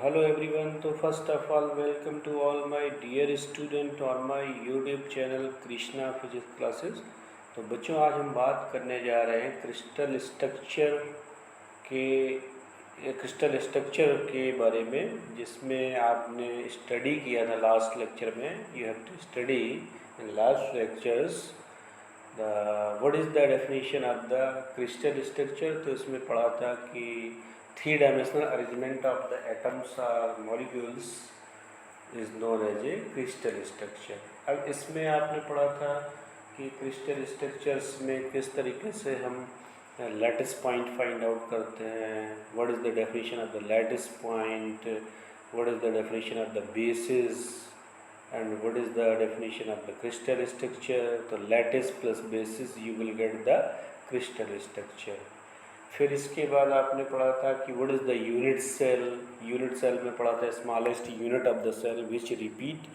Hello everyone. तो first of all welcome to all my dear student on my YouTube channel Krishna physics classes. तो बच्चों आज हम बात करने जा रहे हैं क्रिस्टल स्ट्रक्चर के बारे में, जिसमें आपने स्टडी किया था लास्ट लेक्चर में। You have to study in last lectures the what is the definition of the crystal structure. तो इसमें पढ़ा था कि three dimensional arrangement of the atoms और molecules is known as a crystal structure. अब इसमें आपने पढ़ा था कि क्रिस्टल स्ट्रक्चर्स में किस तरीके से हम लैटिस पॉइंट फाइंड आउट करते हैं, what is the definition of the lattice point, what is the definition of the basis and what is the definition of the crystal structure. तो lattice plus basis you will get the crystal structure. फिर इसके बाद आपने पढ़ा था कि what is the unit cell. Unit cell में पढ़ा था smallest unit of the cell which repeat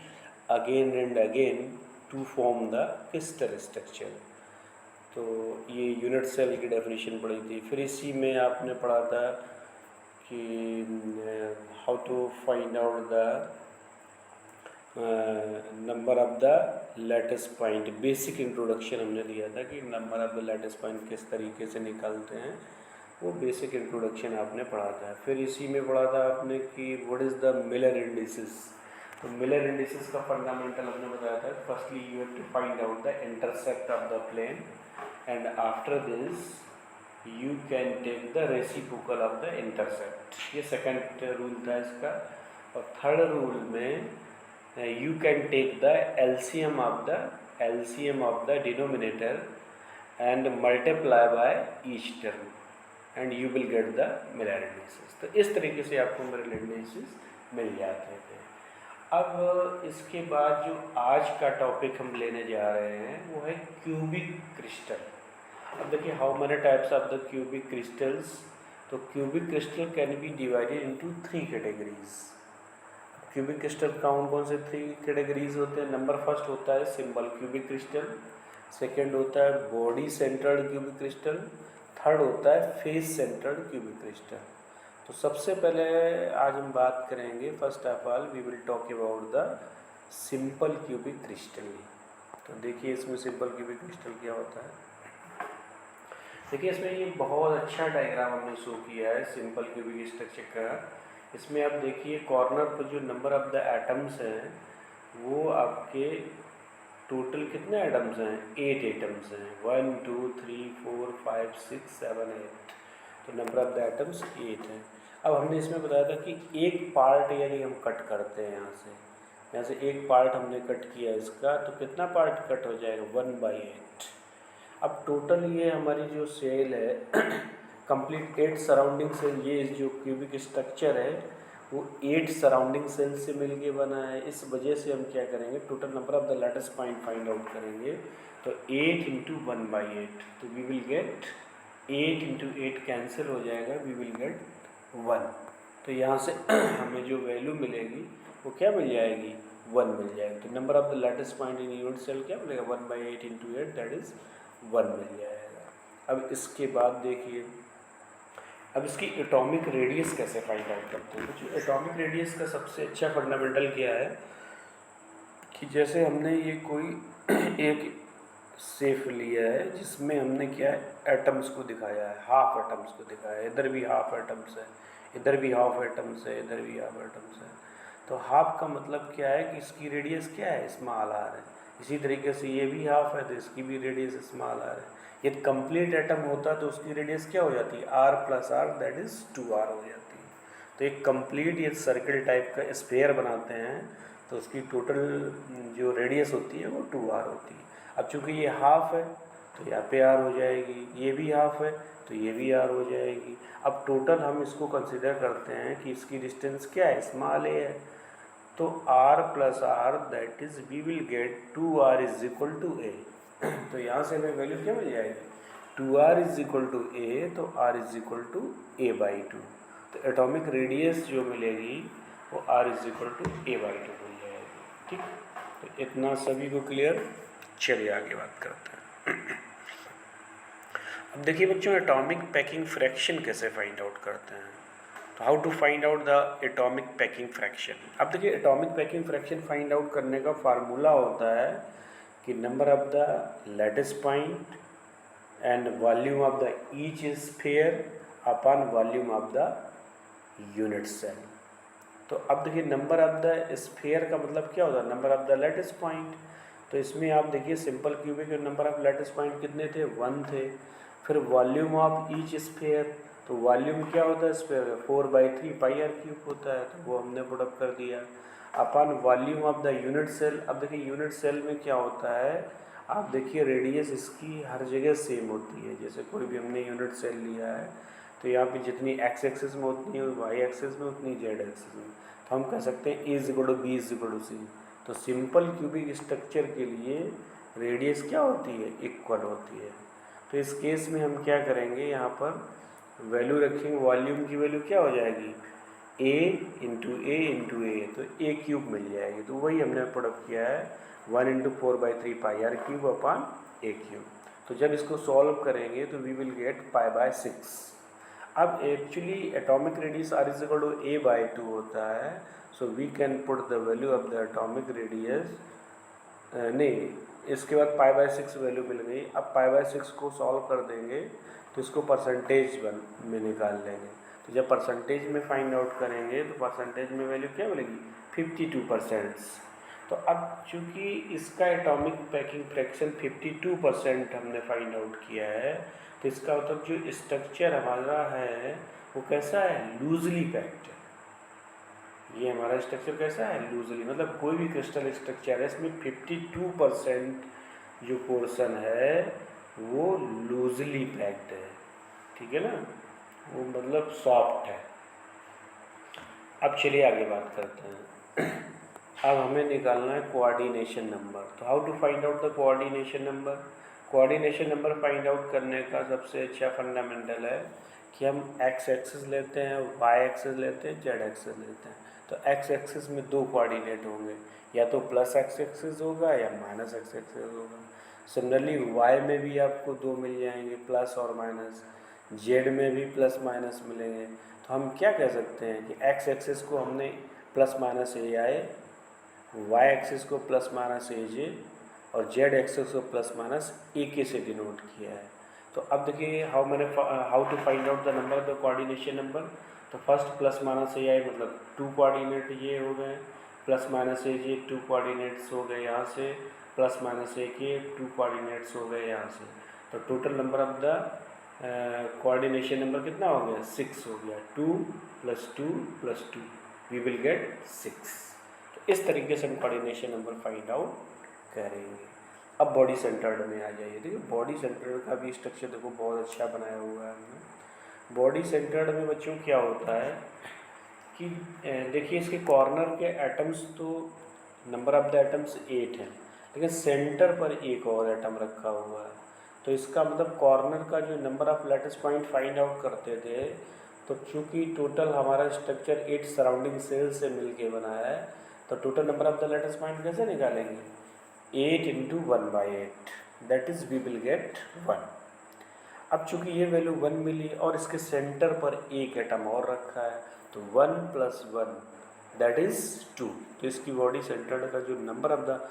again and again to form the crystal structure. तो ये यूनिट सेल की डेफिनेशन पढ़ी थी। फिर इसी में आपने पढ़ा था कि how to find out the number of the lattice point. Basic introduction हमने दिया था कि number of the lattice point किस तरीके से निकालते हैं, वो बेसिक इंट्रोडक्शन आपने पढ़ा था। फिर इसी में पढ़ा था आपने कि what is the Miller indices. तो मिलर इंडिसेस का फंडामेंटल हमने बताया था। Firstly you have to find out the intercept of the plane and after this you can take the reciprocal of the intercept. ये सेकंड रूल था इसका। और third rule में you can take the LCM of the denominator and multiply by each term and you will get the Miller indices. तो इस तरीके से आपको मिलर इंडिसेस मिल जाते थे। अब इसके बाद जो आज का टॉपिक हम लेने जा रहे हैं वो है क्यूबिक क्रिस्टल। अब देखिए how many types of the cubic crystals. तो cubic crystal can be divided into three categories. Cubic crystal कौन कौन से थ्री कैटेगरीज होते हैं। नंबर फर्स्ट होता है सिंपल क्यूबिक क्रिस्टल, सेकंड होता है body centred cubic crystal, third होता है फेस सेंटर्ड क्यूबिक क्रिस्टल। तो सबसे पहले आज हम बात करेंगे, first of all we will talk about the simple cubic crystal. तो देखिए इसमें सिंपल क्यूबिक क्रिस्टल क्या होता है। देखिए इसमें ये बहुत अच्छा डायग्राम हमने शो किया है सिंपल क्यूबिक स्ट्रक्चर का। इसमें आप देखिए कॉर्नर पर जो नंबर ऑफ द एटम्स हैं वो आपके टोटल कितने एटम्स हैं, 8 एटम्स हैं। 1 2 3 4 5 6 7 8। तो नंबर ऑफ द एटम्स 8 हैं। अब हमने इसमें बताया था कि एक पार्ट यदि हम कट करते हैं यहाँ से एक पार्ट हमने कट किया इसका, तो कितना पार्ट कट हो जाएगा, 1/8। अब टोटल ये हमारी जो सेल है कंप्लीट 8 सराउंडिंग सेल, ये जो क्यूबिक स्ट्रक्चर है वो 8 सराउंडिंग सेल से मिलके बना है। इस वजह से हम क्या करेंगे, total number of the lattice point find out करेंगे। तो 8 इंटू 1/8, तो we will get 8 into 8 cancel हो जाएगा, वी विल गेट 1। तो यहाँ से हमें जो वैल्यू मिलेगी वो क्या मिल जाएगी, 1 मिल जाएगी। तो number of the lattice point in unit cell क्या मिलेगा, 1/8 इंटू 8 दैट इज़ 1 मिल जाएगा। अब इसके बाद देखिए, अब इसकी एटॉमिक रेडियस कैसे फाइंड आउट करते हैं। तो एटॉमिक रेडियस का सबसे अच्छा फंडामेंटल क्या है कि जैसे हमने ये कोई एक शेप लिया है जिसमें हमने क्या है, एटम्स को दिखाया है, हाफ एटम्स को दिखाया है। इधर भी हाफ एटम्स है, इधर भी हाफ एटम्स है, इधर भी हाफ एटम्स है। तो हाफ का मतलब क्या है कि इसकी रेडियस क्या है, स्मॉल आर है। इसी तरीके से ये भी हाफ है तो इसकी भी रेडियस स्मॉल आर है। ये कंप्लीट एटम होता तो उसकी रेडियस क्या हो जाती है, r plus r that is 2r हो जाती है। तो एक कंप्लीट ये सर्कल टाइप का स्फेयर बनाते हैं तो उसकी टोटल जो रेडियस होती है वो 2r होती है। अब चूँकि ये हाफ है तो यहाँ पे r हो जाएगी, ये भी हाफ है तो ये भी r हो जाएगी। अब टोटल हम इसको कंसिडर करते हैं कि इसकी डिस्टेंस क्या है, स्मॉल a है। तो r plus r that is we will get 2r is equal to a। तो यहाँ से हमें वैल्यू क्या मिल जाएगी, 2r is equal to a, तो r is equal to a/2। तो एटॉमिक रेडियस जो मिलेगी वो r is equal to a/2 मिल जाएगी। ठीक, तो इतना सभी को क्लियर। चलिए आगे बात करते हैं। अब देखिए बच्चों, एटॉमिक पैकिंग फ्रैक्शन कैसे फाइंड आउट करते हैं। तो how to find out the atomic packing fraction. अब देखिए atomic packing fraction find out करने का फार्मूला होता है कि number of the lattice point and volume of the each sphere upon volume of the unit cell. तो अब देखिए नंबर ऑफ द स्फीयर का मतलब क्या होता है, number of the lattice point. तो इसमें आप देखिए simple cubic number of lattice point कितने थे, 1 थे। फिर वॉल्यूम ऑफ ईच स्फीयर, तो वॉल्यूम क्या होता है स्फीयर का, 4/3 पाई आर क्यूब होता है, तो वो हमने पुट अप कर दिया। Upon volume of the unit cell, अब देखिए यूनिट सेल में क्या होता है, आप देखिए रेडियस इसकी हर जगह सेम होती है। जैसे कोई भी हमने यूनिट सेल लिया है तो यहाँ पे जितनी एक्स एक्सिस में उतनी है, वाई एक्सिस में उतनी, जेड एक्सिस में, तो हम कह सकते हैं A=B =C। तो सिंपल क्यूबिक स्ट्रक्चर के लिए रेडियस क्या होती है, इक्वल होती है। तो इस केस में हम क्या करेंगे, यहाँ पर वैल्यू रखेंगे, वॉल्यूम की वैल्यू क्या हो जाएगी, A तो A³ मिल जाएगी। तो वही हमने प्रोडक्ट किया है 1 × 4/3 पाई आर क्यूब अपॉन A³। तो जब इसको सॉल्व करेंगे तो वी विल गेट π/6। अब एक्चुअली एटॉमिक रेडियस r=a/2 होता है, so we can put the value of the atomic radius, नहीं इसके बाद π/6 वैल्यू मिल गई। अब π/6 को सॉल्व कर देंगे तो इसको परसेंटेज में निकाल लेंगे। तो जब परसेंटेज में फाइंड आउट करेंगे तो परसेंटेज में वैल्यू क्या मिलेगी, 52%। तो अब चूँकि इसका एटॉमिक पैकिंग फ्रैक्शन 52% हमने फाइंड आउट किया है, तो इसका मतलब जो स्ट्रक्चर हमारा है वो कैसा है, लूजली पैक्ड है। ये हमारा स्ट्रक्चर कैसा है, लूजली, मतलब कोई भी क्रिस्टल स्ट्रक्चर है इसमें 52% जो पोर्शन है वो लूजली पैक्ड है, ठीक है ना, वो मतलब सॉफ्ट है। अब चलिए आगे बात करते हैं। अब हमें निकालना है कोऑर्डिनेशन नंबर। तो how to find out the coordination number. Coordination number find out करने का सबसे अच्छा फंडामेंटल है कि हम एक्स एक्सिस लेते हैं, वाई एक्सिस लेते हैं, जेड एक्सिस लेते हैं। तो एक्स एक्सिस में 2 कोऑर्डिनेट होंगे, या तो प्लस एक्स एक्सिस होगा या माइनस एक्स एक्सिस होगा। सिमिलरली वाई में भी आपको 2 मिल जाएंगे, प्लस और माइनस। जेड में भी प्लस माइनस मिलेंगे। तो हम क्या कह सकते हैं कि एक्स एक्सिस को हमने plus minus a i, y axis को प्लस माइनस ए जे और जेड एक्सिस को प्लस माइनस ए के से डिनोट किया है। तो अब देखिए how to find out the number of the coordination number. तो first plus minus a i मतलब 2 कोऑर्डिनेट ये हो गए, plus minus a j 2 coordinates हो गए यहाँ से, प्लस माइनस ए के 2 कोऑर्डिनेट्स हो गए यहाँ से। तो total number of the coordination number कितना हो गया, 6 हो गया। 2 + 2 + 2 वी विल गेट 6। तो इस तरीके से हम कोऑर्डिनेशन नंबर फाइंड आउट करेंगे। अब बॉडी सेंटर्ड में आ जाइए। देखिए बॉडी सेंटर्ड का भी स्ट्रक्चर देखो बहुत अच्छा बनाया हुआ है हमने। बॉडी सेंटर्ड में बच्चों क्या होता है कि देखिए इसके कॉर्नर के एटम्स तो नंबर ऑफ द एटम्स 8 हैं, लेकिन सेंटर पर एक और एटम रखा हुआ है। तो इसका मतलब कॉर्नर का जो number of lattice point find out करते थे, तो चूँकि टोटल हमारा स्ट्रक्चर 8 सराउंडिंग सेल से मिलके बना है, तो total number of the lattice point कैसे निकालेंगे, 8 × 1/8 that is we will get 1। अब चूँकि ये वैल्यू 1 मिली और इसके सेंटर पर एक एटम और रखा है, तो 1 + 1 दैट इज़ 2। तो इसकी बॉडी सेंटर्ड का जो number of the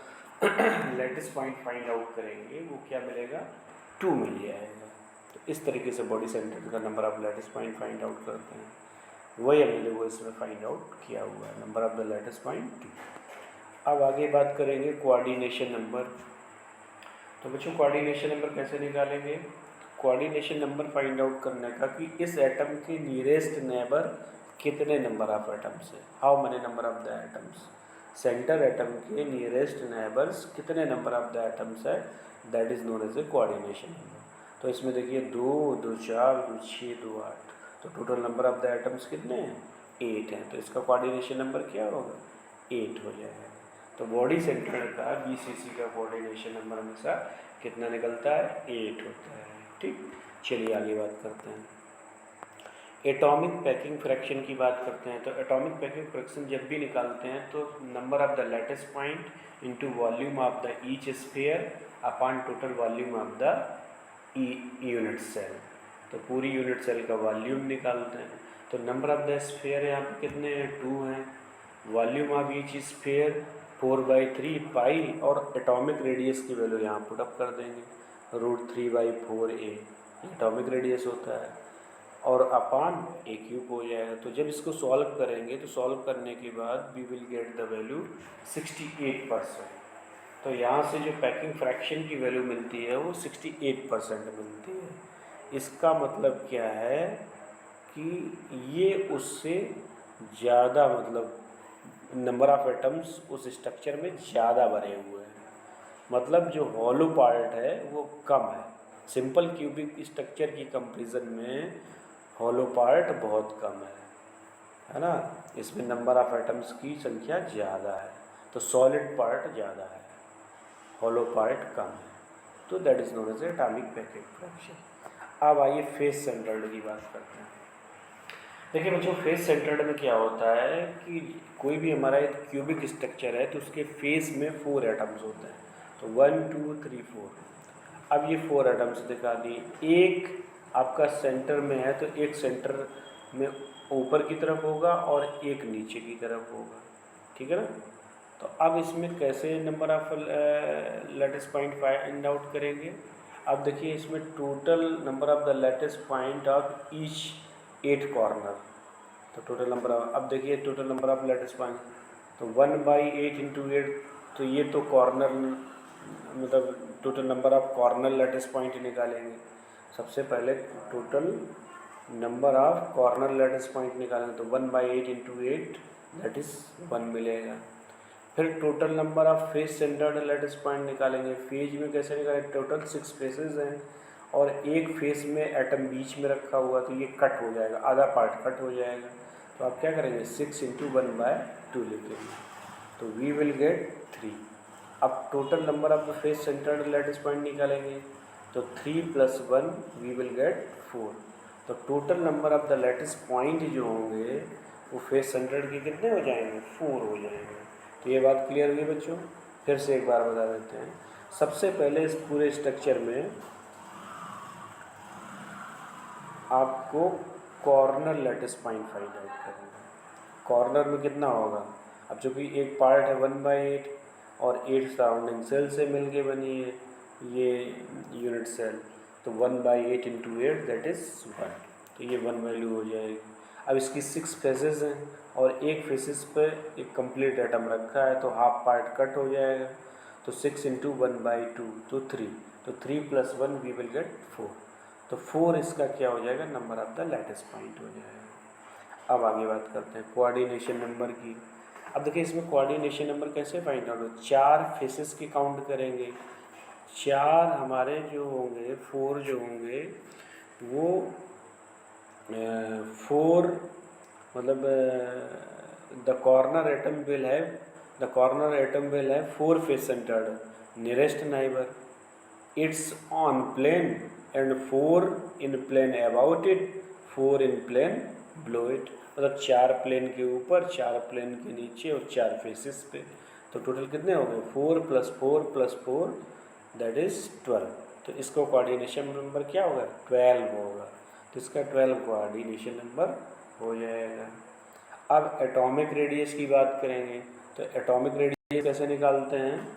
lattice point find out करेंगे वो क्या मिलेगा, 2 मिल जाएगा। तो इस तरीके से बॉडी सेंटर्ड का number of lattice point find out करते हैं। वही हमने देखो इसमें फाइंड आउट किया हुआ है, number of the lattice point 2। अब आगे बात करेंगे कोऑर्डिनेशन नंबर। तो बच्चों कोऑर्डिनेशन नंबर कैसे निकालेंगे, कोऑर्डिनेशन नंबर फाइंड आउट करने का कि इस एटम के नियरेस्ट नेबर कितने नंबर ऑफ एटम्स है, how many number of the atoms, centre atom के नियरेस्ट नेबर्स कितने नंबर ऑफ द एटम्स है, that is known as a coordination number. तो इसमें देखिए 2, 2, 4, 2, 6, 2, 8, तो total number of the atoms कितने हैं, 8 हैं। तो इसका कोऑर्डिनेशन नंबर क्या होगा, 8 हो जाएगा। तो बॉडी सेंटर का BCC का कोऑर्डिनेशन नंबर हमेशा कितना निकलता है, 8 होता है। ठीक, चलिए आगे बात करते हैं। एटॉमिक पैकिंग फ्रैक्शन की बात करते हैं। तो एटॉमिक पैकिंग फ्रैक्शन जब भी निकालते हैं तो number of the lattice point into volume of the each sphere upon total volume of the unit cell. तो पूरी यूनिट सेल का वॉल्यूम निकालते हैं। तो नंबर ऑफ द स्फीयर यहाँ पे कितने हैं, 2 हैं। वॉल्यूम ऑफ ईच स्फीयर 4/3 पाई, और एटॉमिक रेडियस की वैल्यू यहाँ पुट अप कर देंगे, √3/4a एटॉमिक रेडियस होता है, और अपान a क्यूब हो जाएगा। तो जब इसको सॉल्व करेंगे तो सॉल्व करने के बाद we will get the value 68%। तो यहाँ से जो पैकिंग फ्रैक्शन की वैल्यू मिलती है वो 68% मिलती है। इसका मतलब क्या है कि ये उससे ज़्यादा, मतलब नंबर ऑफ एटम्स उस स्ट्रक्चर में ज़्यादा भरे हुए हैं, मतलब जो हॉलो पार्ट है वो कम है। सिंपल क्यूबिक स्ट्रक्चर की कंपैरिजन में हॉलो पार्ट बहुत कम है ना। इसमें नंबर ऑफ एटम्स की संख्या ज़्यादा है, तो सॉलिड पार्ट ज़्यादा है, हॉलो पार्ट कम है, तो that is known as atomic packing fraction. अब आइए फेस सेंटर्ड की बात करते हैं। देखिए बच्चों, फेस सेंटर्ड में क्या होता है कि कोई भी हमारा एक क्यूबिक स्ट्रक्चर है तो उसके फेस में 4 एटम्स होते हैं, तो 1 2 3 4। अब ये 4 एटम्स दिखा दिए, एक आपका सेंटर में है तो एक सेंटर में ऊपर की तरफ होगा और एक नीचे की तरफ होगा, ठीक है ना। तो अब इसमें कैसे number of lattice point find out करेंगे। अब देखिए इसमें total number of the lattice point of each 8 corner, तो टोटल नंबर ऑफ, अब देखिए total number of lattice point, तो 1/8 × 8, तो ये तो कॉर्नर, मतलब total number of corner lattice point निकालेंगे। सबसे पहले total number of corner lattice point निकालेंगे, तो 1/8 × 8 दैट इज़ 1 मिलेगा। फिर total number of face centred lattice point निकालेंगे। फेज में कैसे निकालेंगे, टोटल 6 फेसेस हैं और एक फेस में एटम बीच में रखा हुआ, तो ये कट हो जाएगा, आधा पार्ट कट हो जाएगा। तो आप क्या करेंगे, 6 × 1/2 लिखेंगे, तो वी विल गेट 3। अब total number of the face centred lattice point निकालेंगे, तो 3 + 1 वी विल गेट 4। तो total number of the lattice point जो होंगे वो फेस सेंटर्ड के कितने हो जाएंगे, 4 हो जाएंगे। तो ये बात क्लियर हुई बच्चों। फिर से एक बार बता देते हैं। सबसे पहले इस पूरे स्ट्रक्चर में आपको corner lattice point find out करना है। कॉर्नर में कितना होगा, अब चूँकि एक पार्ट है 1/8 और 8 सराउंडिंग सेल से मिलके बनी है ये यूनिट सेल, तो 1/8 × 8 दैट इज़ 1, तो ये 1 वैल्यू हो जाएगी। अब इसकी 6 फेसेस हैं और एक फेसेस पे एक कंप्लीट एटम रखा है, तो हाफ पार्ट कट हो जाएगा, तो 6 × 1/2 तो 3, तो 3 + 1 वी विल गेट 4, तो 4 इसका क्या हो जाएगा, number of the lattice point हो जाएगा। अब आगे बात करते हैं कोऑर्डिनेशन नंबर की। अब देखिए इसमें कोऑर्डिनेशन नंबर कैसे फाइंड आउट हो, 4 फेसेस की काउंट करेंगे, 4 हमारे जो होंगे, 4 जो होंगे वो 4, मतलब the corner atom will have 4 face centred, nearest neighbour, its on plane and 4 in plane about it, 4 in plane below it, मतलब 4 प्लेन के ऊपर, 4 प्लेन के नीचे और 4 फेसेस पे। तो टोटल कितने हो गए, 4 + 4 + 4 दैट इज़ 12। तो इसको कोऑर्डिनेशन नंबर क्या होगा, 12 होगा, तो इसका 12 कोऑर्डिनेशन नंबर हो जाएगा। अब एटॉमिक रेडियस की बात करेंगे, तो एटॉमिक रेडियस कैसे निकालते हैं।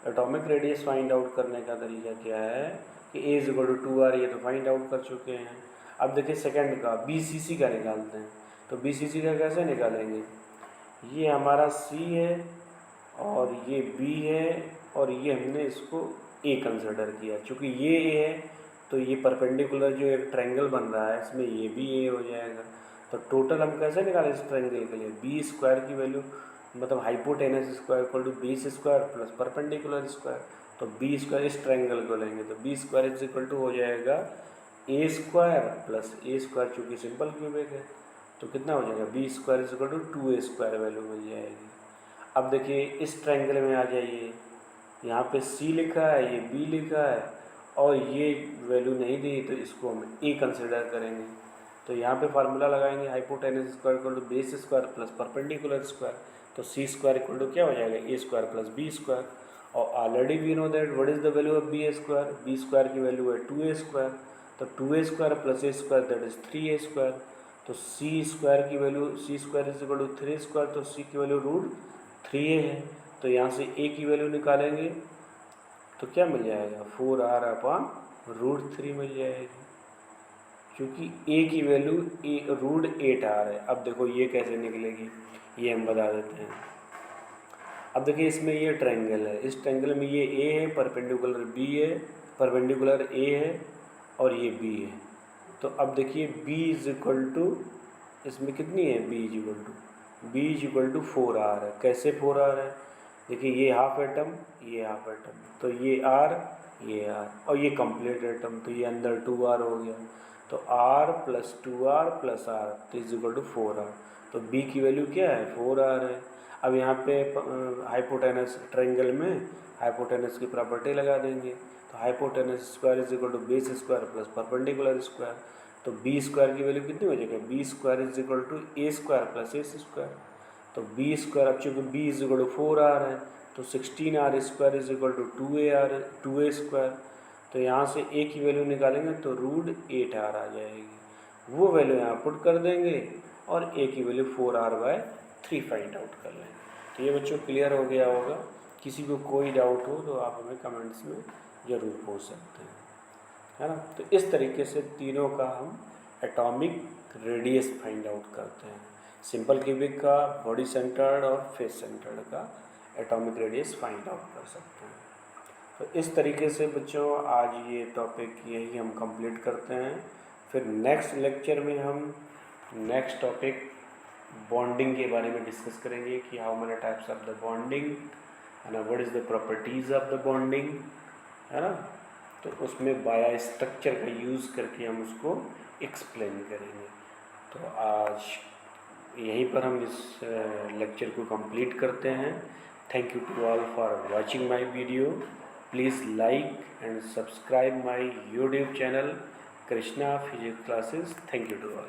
एटॉमिक रेडियस फाइंड आउट करने का तरीका क्या है कि A = 2R, ये तो फाइंड आउट कर चुके हैं। अब देखिए सेकंड का BCC का निकालते हैं, तो BCC का कैसे निकालेंगे, ये हमारा C है और ये B है और ये हमने इसको A कंसिडर किया, चूँकि ये A है तो ये परपेंडिकुलर जो एक ट्रायंगल बन रहा है इसमें ये भी A हो जाएगा। तो टोटल हम कैसे निकालें इस ट्रायंगल के लिए, B² की वैल्यू, मतलब hypotenuse square equal to base square plus perpendicular square, तो B² इस ट्रायंगल को लेंगे, तो B² इक्वल टू हो जाएगा A² + A², चूँकि सिंपल क्यूबिक है तो कितना हो जाएगा, B² equal to 2A² value मिल जाएगी। अब देखिए इस ट्रायंगल में आ जाइए, यहाँ पे C लिखा है, ये B लिखा है और ये वैल्यू नहीं दी, तो इसको हम A कंसिडर करेंगे। तो यहाँ पे फार्मूला लगाएंगे, hypotenuse square equal to base square plus perpendicular square, तो C² इक्वल टू क्या हो जाएगा, A² + B², और already we know that what is the value of B² की वैल्यू है 2A², तो 2A² + A² that is 3A², तो C square की value C square is equal to 3 square, तो सी की वैल्यू √3a है। तो यहाँ से a की वैल्यू निकालेंगे तो क्या मिल जाएगा, 4r/√3 मिल जाएगी, क्योंकि a की वैल्यू √8r है। अब देखो ये कैसे निकलेगी, ये हम बता देते हैं। अब देखिए इसमें ये ट्रायंगल है, इस ट्रायंगल में ये a है, परपेंडिकुलर b है, परपेंडिकुलर a है और ये b है। तो अब देखिए b इज इक्वल टू, इसमें कितनी है b is equal to 4r है। कैसे 4r है, देखिए ये हाफ एटम, ये हाफ एटम, तो ये r और ये कंप्लीट एटम, तो ये अंदर 2r हो गया। तो r plus 2r plus r तो इज इक्वल टू 4r। तो b की वैल्यू क्या है, 4r है। अब यहाँ पे हाइपोटेनस ट्रायंगल में हाइपोटेनस की प्रॉपर्टी लगा देंगे। तो hypotenuse square is equal to base square plus perpendicular square. तो बी स्क्वायर की वैल्यू कितनी हो जाएगी, b square is equal to a square plus a square. तो बी स्क्वायर, अब चूँकि B is equal to 4r है, तो 16r square is equal to 2a square. तो यहाँ से a की वैल्यू निकालेंगे तो √8r आ जाएगी, वो वैल्यू यहाँ पुट कर देंगे और a की वैल्यू 4r/3 फाइंड आउट कर लेंगे। तो ये बच्चों क्लियर हो गया होगा। किसी को कोई डाउट हो तो आप हमें कमेंट्स में ज़रूर पूछ सकते हैं, है ना। तो इस तरीके से तीनों का हम एटॉमिक रेडियस फाइंड आउट करते हैं। सिंपल क्यूबिक का, बॉडी सेंटर्ड और फेस सेंटर्ड का एटॉमिक रेडियस फाइंड आउट कर सकते हैं। तो इस तरीके से बच्चों आज ये टॉपिक यही हम कंप्लीट करते हैं। फिर नेक्स्ट लेक्चर में हम नेक्स्ट टॉपिक बॉन्डिंग के बारे में डिस्कस करेंगे कि how many types of the bonding, है ना, what is the properties of the bonding, है ना। तो उसमें बायो स्ट्रक्चर का यूज़ करके हम उसको एक्सप्लेन करेंगे। तो आज यहीं पर हम इस लेक्चर को कंप्लीट करते हैं। Thank you to all for watching my video. Please like and subscribe my YouTube channel Krishna physics classes. Thank you to all.